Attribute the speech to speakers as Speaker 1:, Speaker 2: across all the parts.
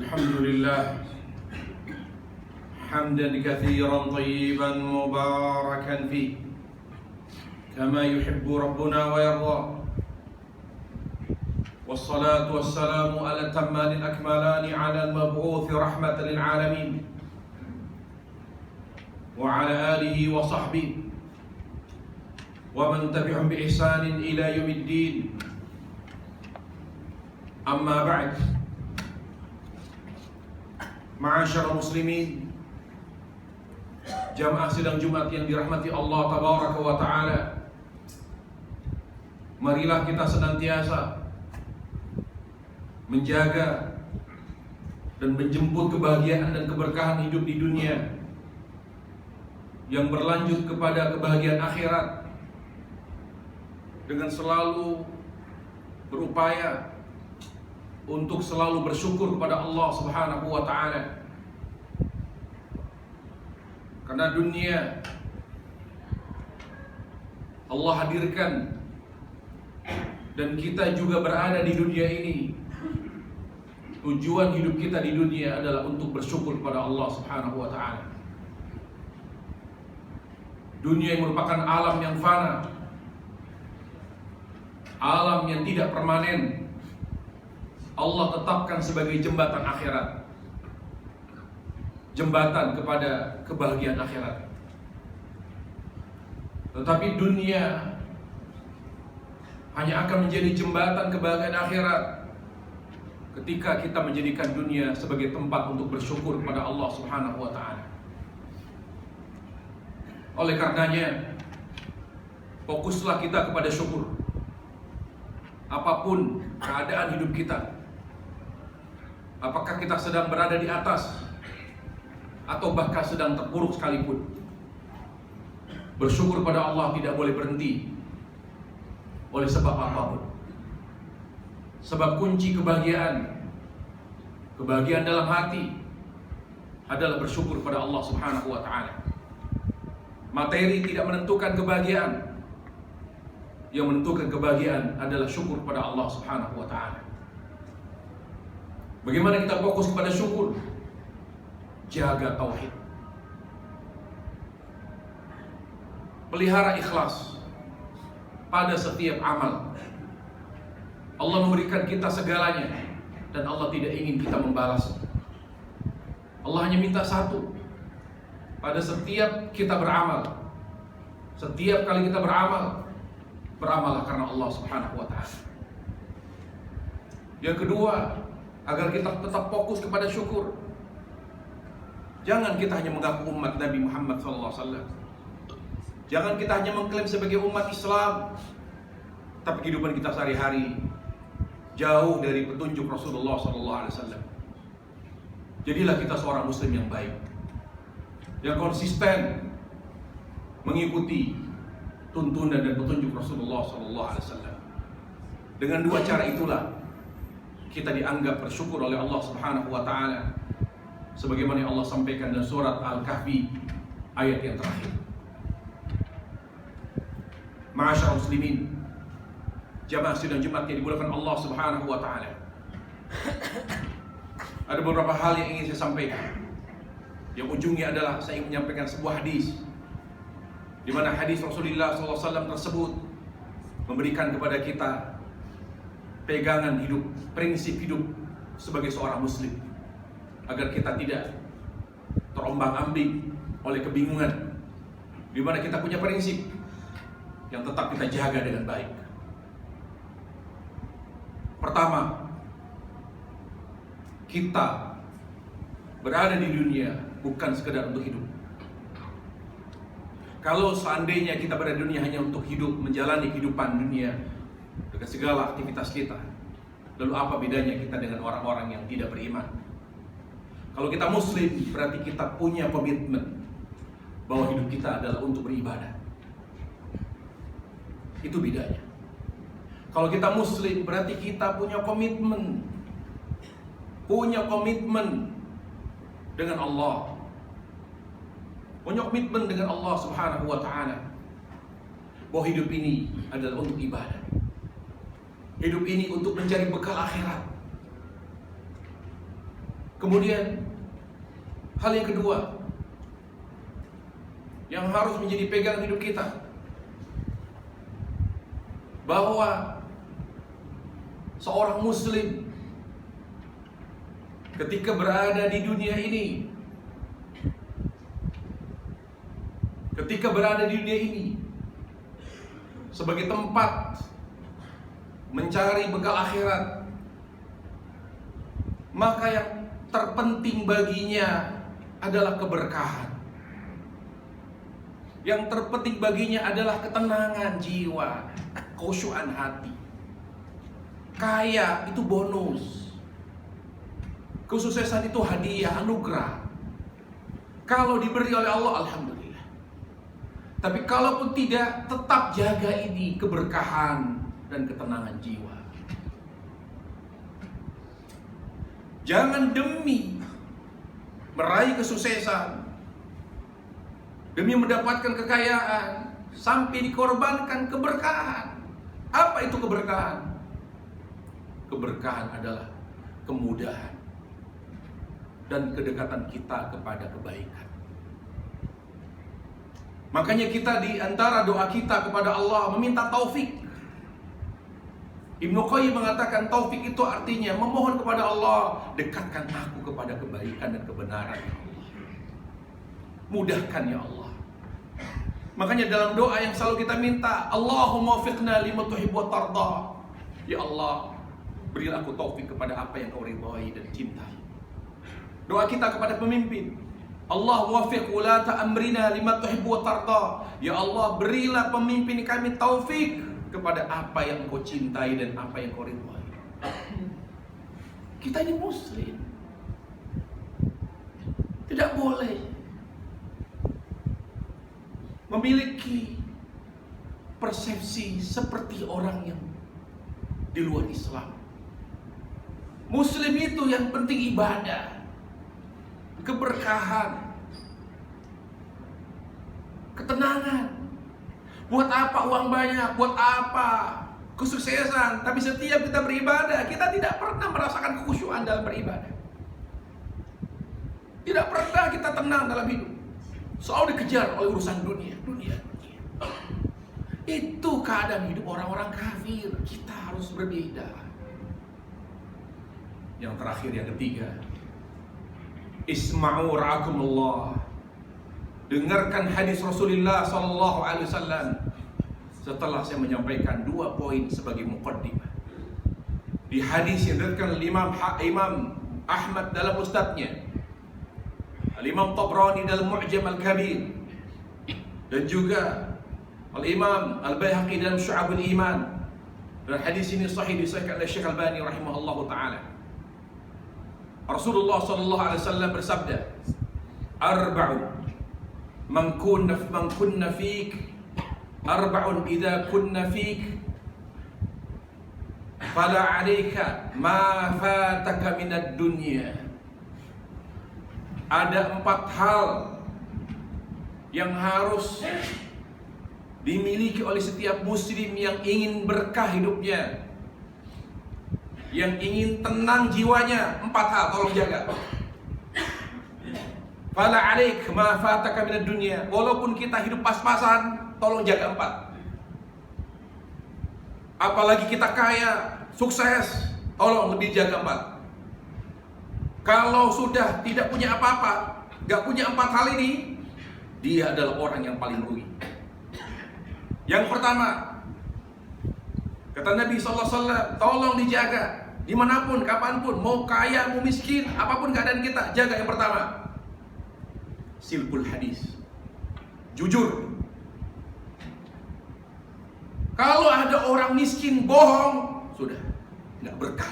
Speaker 1: الحمد لله حمدا كثيرا طيبا مباركا فيه كما يحب ربنا ويرضى، والصلاة والسلام على الأتمان الأكملان على المبعوث رحمة للعالمين وعلى آله وصحبه ومن تبعهم بإحسان إلى يوم الدين. أما بعد، ma'asyarul muslimin, jamaah sidang Jumat yang dirahmati Allah tabaraka wa ta'ala, marilah kita senantiasa menjaga dan menjemput kebahagiaan dan keberkahan hidup di dunia yang berlanjut kepada kebahagiaan akhirat dengan selalu berupaya untuk selalu bersyukur kepada Allah Subhanahu wa ta'ala. Karena dunia Allah hadirkan dan kita juga berada di dunia ini. Tujuan hidup kita di dunia adalah untuk bersyukur kepada Allah Subhanahu wa ta'ala. Dunia yang merupakan alam yang fana, alam yang tidak permanen, Allah tetapkan sebagai jembatan akhirat, jembatan kepada kebahagiaan akhirat. Tetapi dunia hanya akan menjadi jembatan kebahagiaan akhirat ketika kita menjadikan dunia sebagai tempat untuk bersyukur kepada Allah Subhanahu wa ta'ala. Oleh karenanya, fokuslah kita kepada syukur. Apapun keadaan hidup kita, apakah kita sedang berada di atas atau bahkan sedang terpuruk sekalipun, bersyukur pada Allah tidak boleh berhenti oleh sebab apapun. Sebab kunci kebahagiaan dalam hati adalah bersyukur pada Allah Subhanahu wa ta'ala. Materi tidak menentukan kebahagiaan. Yang menentukan kebahagiaan adalah syukur pada Allah Subhanahu wa ta'ala. Bagaimana kita fokus kepada syukur? Jaga tauhid, pelihara ikhlas pada setiap amal. Allah memberikan kita segalanya dan Allah tidak ingin kita membalas. Allah hanya minta satu, pada setiap kita beramal. Setiap kali kita beramal, beramallah karena Allah Subhanahu wa ta'ala. Yang kedua, agar kita tetap fokus kepada syukur, jangan kita hanya mengaku umat Nabi Muhammad SAW. Jangan kita hanya mengklaim sebagai umat Islam, tapi kehidupan kita sehari-hari jauh dari petunjuk Rasulullah SAW. Jadilah kita seorang muslim yang baik, yang konsisten mengikuti tuntunan dan petunjuk Rasulullah SAW. Dengan dua cara itulah kita dianggap bersyukur oleh Allah Subhanahu wa ta'ala, sebagaimana yang Allah sampaikan dalam surat Al-Kahfi ayat yang terakhir. Ma'asyarul muslimin, jamaah sidang Jumat yang dimuliakan Allah Subhanahu wa ta'ala, ada beberapa hal yang ingin saya sampaikan. Yang ujungnya adalah saya ingin menyampaikan sebuah hadis, di mana hadis Rasulullah SAW tersebut memberikan kepada kita pegangan hidup, prinsip hidup sebagai seorang muslim, agar kita tidak terombang-ambing oleh kebingungan, di mana kita punya prinsip yang tetap kita jaga dengan baik. Pertama, kita berada di dunia bukan sekedar untuk hidup. Kalau seandainya kita berada di dunia hanya untuk hidup, menjalani kehidupan dunia dengan segala aktivitas kita, lalu apa bedanya kita dengan orang-orang yang tidak beriman? Kalau kita muslim, berarti kita punya komitmen bahwa hidup kita adalah untuk beribadah. Itu bedanya. Kalau kita muslim, berarti kita punya komitmen dengan Allah, punya komitmen dengan Allah Subhanahu wa ta'ala, bahwa hidup ini adalah untuk ibadah. Hidup ini untuk mencari bekal akhirat. Kemudian hal yang kedua yang harus menjadi pegangan hidup kita, bahwa seorang muslim ketika berada di dunia ini, sebagai tempat mencari bekal akhirat, maka yang terpenting baginya adalah keberkahan. Yang terpenting baginya adalah ketenangan jiwa, kekhusyuan hati. Kaya itu bonus, kesuksesan itu hadiah, anugerah. Kalau diberi oleh Allah, alhamdulillah. Tapi kalaupun tidak, tetap jaga ini keberkahan dan ketenangan jiwa. Jangan demi meraih kesuksesan, demi mendapatkan kekayaan, sampai dikorbankan keberkahan. Apa itu keberkahan? Keberkahan adalah kemudahan dan kedekatan kita kepada kebaikan. Makanya kita di antara doa kita kepada Allah meminta taufik. Ibnu Qayyim mengatakan taufik itu artinya memohon kepada Allah, dekatkan aku kepada kebaikan dan kebenaran ya Allah. Mudahkan ya Allah. Makanya dalam doa yang selalu kita minta, Allahumma waffiqna lima tuhibbu wa tarda. Ya Allah, berilah aku taufik kepada apa yang kau ridhai dan cintai. Doa kita kepada pemimpin, Allah waffiq ulata amrina lima tuhibbu wa tarda. Ya Allah, berilah pemimpin kami taufik kepada apa yang kau cintai dan apa yang kau ridhai. Kita ini muslim, tidak boleh memiliki persepsi seperti orang yang di luar Islam. Muslim itu yang penting ibadah, keberkahan, ketenangan. Buat apa uang banyak? Buat apa kesuksesan? Tapi setiap kita beribadah, kita tidak pernah merasakan kekhusyuan dalam beribadah. Tidak pernah kita tenang dalam hidup. Selalu dikejar oleh urusan dunia. Itu keadaan hidup orang-orang kafir. Kita harus berbeda. Yang terakhir, yang ketiga, isma'u ra'akumullah. Dengarkan hadis Rasulullah SAW. Setelah saya menyampaikan 2 poin sebagai muqaddimah. Di hadis yang diriwayatkan Imam Ahmad dalam Musnadnya, Imam Tabrani dalam Mu'jam Al-Kabir, dan juga Al-Imam Al-Baihaqi dalam Syu'abul Iman. Dan hadis ini sahih disahihkan oleh Syekh Albani rahimahullahu taala. Rasulullah SAW bersabda, arba'un man kunna fik, arba'un idza kunna fik fala 'alaika ma fataka minad dunya. Ada 4 hal yang harus dimiliki oleh setiap muslim yang ingin berkah hidupnya, yang ingin tenang jiwanya. 4 hal, tolong jaga. Fala 'alaik ma fataka minad dunya. Walaupun kita hidup pas-pasan, tolong jaga 4. Apalagi kita kaya, sukses, tolong lebih jaga 4. Kalau sudah tidak punya apa-apa, gak punya 4 hal ini, dia adalah orang yang paling rugi. Yang pertama, kata Nabi SAW, tolong dijaga dimanapun, kapanpun, mau kaya, mau miskin, apapun keadaan kita, jaga yang pertama, silkul hadis, jujur. Kalau ada orang miskin bohong, sudah nggak berkah.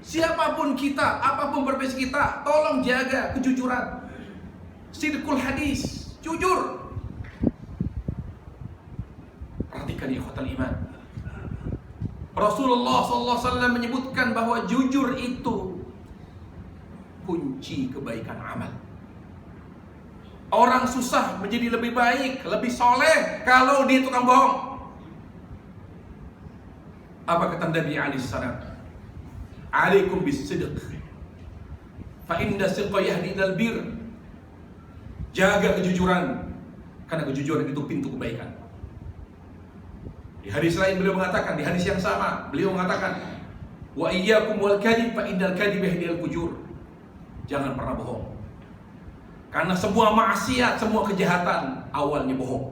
Speaker 1: Siapapun kita, apapun profesi kita, tolong jaga kejujuran. Silkul hadis, jujur. Perhatikan ikhwatal iman. Rasulullah SAW menyebutkan bahwa jujur itu kunci kebaikan amal. Orang susah menjadi lebih baik, lebih soleh kalau dia tukang bohong. Apa kata Nabi alaihissalam? Alaikum bis-sidq. Fa inna sidqa yahdi ilal bir. Jaga kejujuran, karena kejujuran itu pintu kebaikan. Di hadis lain beliau mengatakan, di hadis yang sama, beliau mengatakan, wa iyyakum wal kadhib fa innal kadhiba yahdil fujur. Jangan pernah bohong. Karena semua maksiat, semua kejahatan awalnya bohong.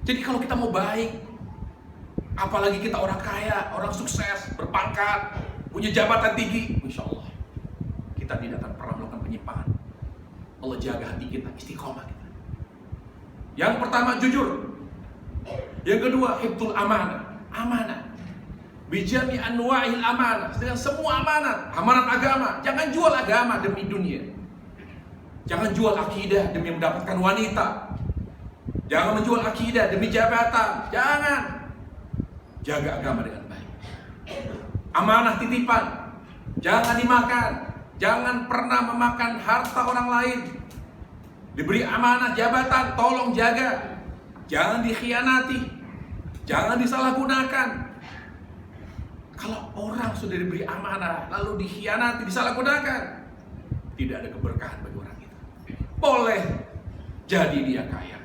Speaker 1: Jadi kalau kita mau baik, apalagi kita orang kaya, orang sukses, berpangkat, punya jabatan tinggi, insya Allah kita tidak akan pernah melakukan penyimpangan. Allah jaga hati kita, istiqomah kita. Yang pertama jujur. Yang kedua hifdzul amanah, amanah. Bijami anwa'il amanah, dengan semua amanat, amanat agama. Jangan jual agama demi dunia. Jangan jual akidah demi mendapatkan wanita. Jangan menjual akidah demi jabatan. Jangan. Jaga agama dengan baik. Amanah titipan, jangan dimakan. Jangan pernah memakan harta orang lain. Diberi amanah jabatan, tolong jaga. Jangan dikhianati. Jangan disalahgunakan. Kalau orang sudah diberi amanah lalu dikhianati, disalahgunakan, tidak ada keberkahan bagi orang itu. Boleh jadi dia kaya,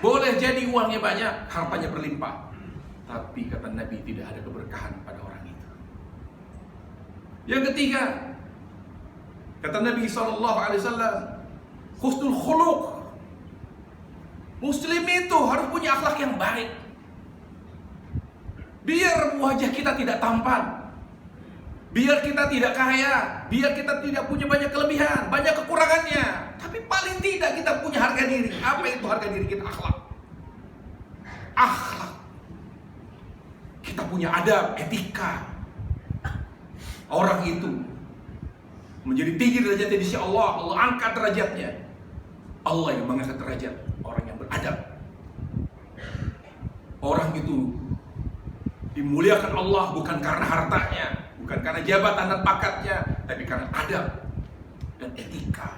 Speaker 1: boleh jadi uangnya banyak, hartanya berlimpah, tapi kata Nabi tidak ada keberkahan pada orang itu. Yang ketiga, kata Nabi SAW, husnul khuluq. Muslim itu harus punya akhlak yang baik. Biar wajah kita tidak tampan, biar kita tidak kaya, biar kita tidak punya banyak kelebihan, banyak kekurangannya, tapi paling tidak kita punya harga diri. Apa itu harga diri kita? Akhlak. Akhlak. Kita punya adab, etika. Orang itu menjadi tinggi derajatnya di sisi Allah. Allah angkat derajatnya. Allah yang mengangkat derajat orang yang beradab. Orang itu dimuliakan Allah bukan karena hartanya, bukan karena jabatan dan pakatnya, tapi karena adab dan etika.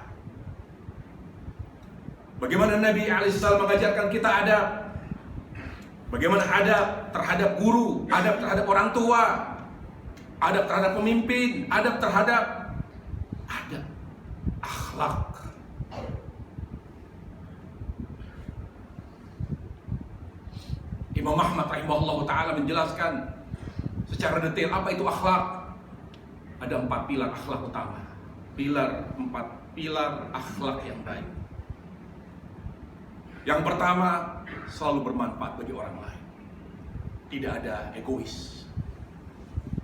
Speaker 1: Bagaimana Nabi alaihissalam mengajarkan kita adab? Bagaimana adab terhadap guru, adab terhadap orang tua, adab terhadap pemimpin, adab terhadap akhlak. Imam Ahmad rahimahullah ta'ala menjelaskan secara detail apa itu akhlak. Ada 4 pilar akhlak utama. 4 pilar akhlak yang baik. Yang pertama, selalu bermanfaat bagi orang lain. Tidak ada egois.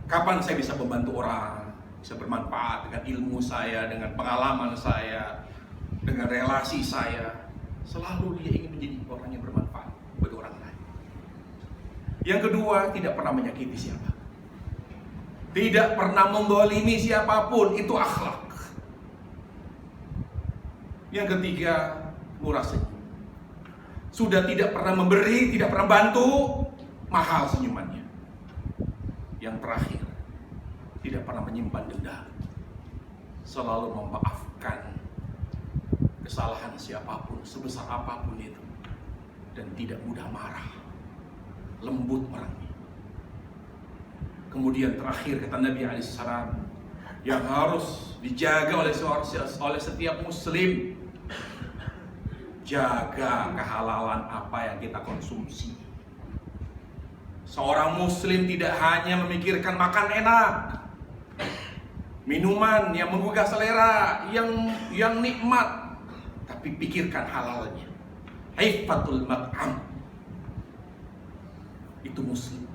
Speaker 1: Kapan saya bisa membantu orang, bisa bermanfaat dengan ilmu saya, dengan pengalaman saya, dengan relasi saya, selalu dia ingin menjadi orang yang bermanfaat bagi orang lain. Yang kedua, tidak pernah menyakiti siapa, tidak pernah mendolimi siapapun, itu akhlak. Yang ketiga, murah senyum. Sudah tidak pernah memberi, tidak pernah bantu, mahal senyumannya. Yang terakhir, tidak pernah menyimpan dendam, selalu memaafkan kesalahan siapapun, sebesar apapun itu, dan tidak mudah marah, lembut orangnya. Kemudian terakhir kata Nabi alaihissalam, yang harus dijaga oleh setiap muslim, jaga kehalalan apa yang kita konsumsi. Seorang muslim tidak hanya memikirkan makan enak, minuman yang menggugah selera, yang nikmat, tapi pikirkan halalnya. Hiffatul mat'am. Itu muslim.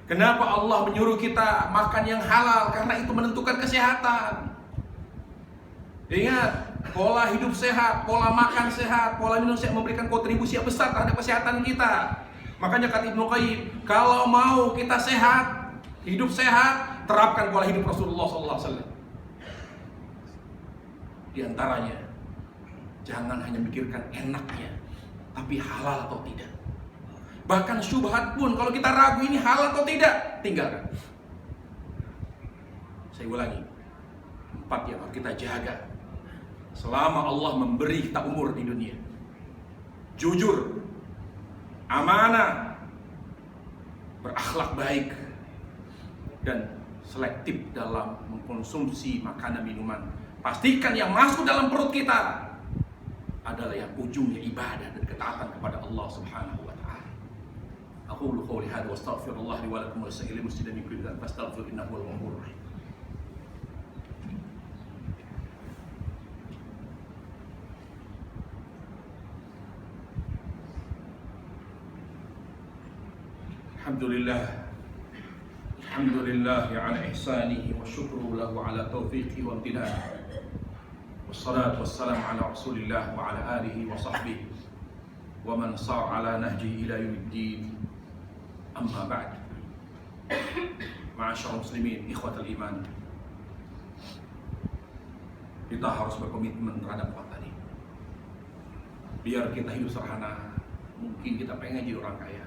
Speaker 1: Kenapa Allah menyuruh kita makan yang halal? Karena itu menentukan kesehatan. Ingat, pola hidup sehat, pola makan sehat, pola minum sehat memberikan kontribusi yang besar terhadap kesehatan kita. Makanya kata Ibnu Qayyim, kalau mau kita sehat, hidup sehat, terapkan pola hidup Rasulullah SAW. Di antaranya, jangan hanya mikirkan enaknya, tapi halal atau tidak. Bahkan syubhat pun, kalau kita ragu ini halal atau tidak, tinggalkan. Saya ulangi, 4 yang harus kita jaga selama Allah memberi kita umur di dunia. Jujur, amanah, berakhlak baik, dan selektif dalam mengkonsumsi makanan minuman. Pastikan yang masuk dalam perut kita adalah yang ujungnya ibadah dan ketaatan kepada Allah Subhanahu wa taala. Aqulu qouli hadza wa astaghfirullah li wa lakum wa lisa'ilil muslimin min kulli dhanbin fastaghfiruhu innahu huwal ghafurur rahim. Alhamdulillah ala ihsanihi wa syukru lahu ala taufiqi wa amtinanihi. Wassalatu wassalamu ala rasulillah wa ala alihi wa sahbihi wa man sar ala nahji ila yaumiddin. Amma ba'd. Ma'asyarul muslimin, ikhwatal iman. Kita harus berkomitmen terhadap empat tadi. Biar kita hidup sederhana. Mungkin kita pengen jadi orang kaya,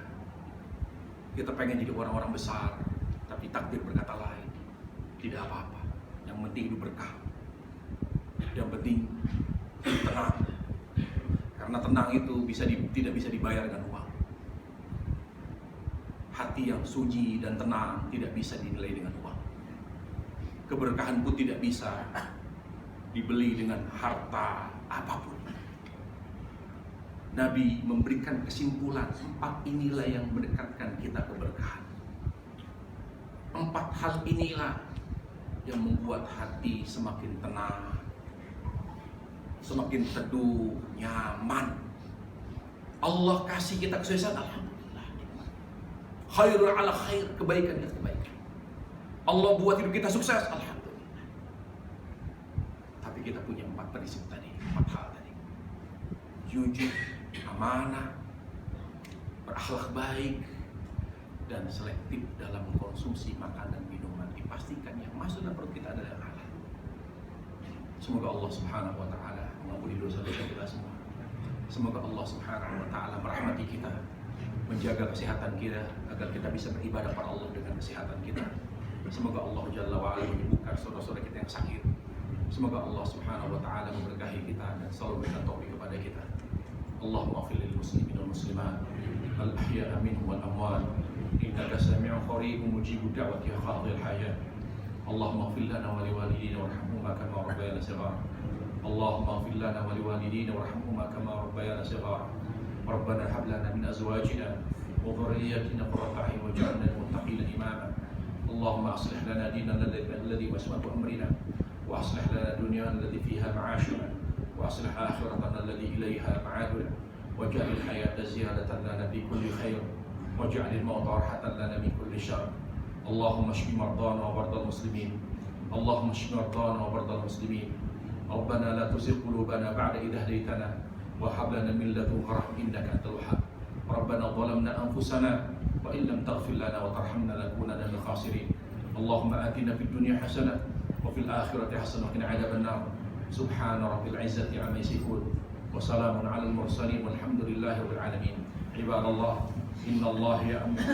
Speaker 1: kita pengen jadi orang-orang besar, tapi takdir berkata lain. Tidak apa-apa, yang penting hidup berkah, yang penting tenang. Karena tenang itu tidak bisa dibayar dengan uang. Hati yang sunyi dan tenang tidak bisa dinilai dengan uang. Keberkahan pun tidak bisa dibeli dengan harta apapun. Nabi memberikan kesimpulan, 4 inilah yang mendekatkan kita keberkahan. 4 hal inilah yang membuat hati semakin tenang, semakin teduh, nyaman. Allah kasih kita kesuksesan, alhamdulillah. Khairul ala khair, kebaikan dan kebaikan. Allah buat hidup kita sukses, alhamdulillah. Tapi kita punya 4 prinsip tadi, 4 hal tadi. Jujur, amanah, berakhlak baik, dan selektif dalam mengkonsumsi makanan minuman. Dipastikan yang masuk dalam perut kita adalah yang halal. Semoga Allah Subhanahu wa taala mengampuni dosa-dosa kita semua. Semoga Allah Subhanahu wa taala merahmati kita, menjaga kesehatan kita agar kita bisa beribadah kepada Allah dengan kesehatan kita. Semoga Allah Jalla wa ala menyembuhkan saudara-saudara kita yang sakit. Semoga Allah Subhanahu wa taala memberkahi kita dan selalu berikan taufik kepada kita. Allahumma ighfir lil muslimin wal muslimat al ahya'a minhum wal amwat innaka sami'un qaribun mujibud da'wati ya qadhil hajat. Allahumma ighfir lana wa liwalidina warhamhuma kama rabbayana shighara. Allahumma ighfir lana wa liwalidina warhamhuma kama rabbayana shighara. Rabbana hab lana min azwajina wa dhurriyyatina qurrata a'yun waj'alna lil muttaqina imama. Allahumma aslih lana dinana alladhi wasmatu amrina wa aslih lana dunyana allati fiha ma'ashuna وأصلح آخرتنا الذي إليها معادنا واجعل الحياة زيادة لنا في كل خير واجعل الموت راحة لنا من كل شر. اللهم اشف مرضانا ومرضى المسلمين. اللهم اشف مرضانا ومرضى المسلمين. ربنا لا تزغ قلوبنا بعد إذ هديتنا وهب لنا من لدنك رحمة إنك أنت الوهاب. ربنا ظلمنا أنفسنا وإن لم تغفر لنا وترحمنا لنكونن من الخاسرين. اللهم آتنا في الدنيا حسنة وفي الآخرة حسنة وقنا عذاب النار. سبحان رب العزة عما يصفون وسلام على المرسلين والحمد لله رب العالمين. عباد الله إن الله يأمر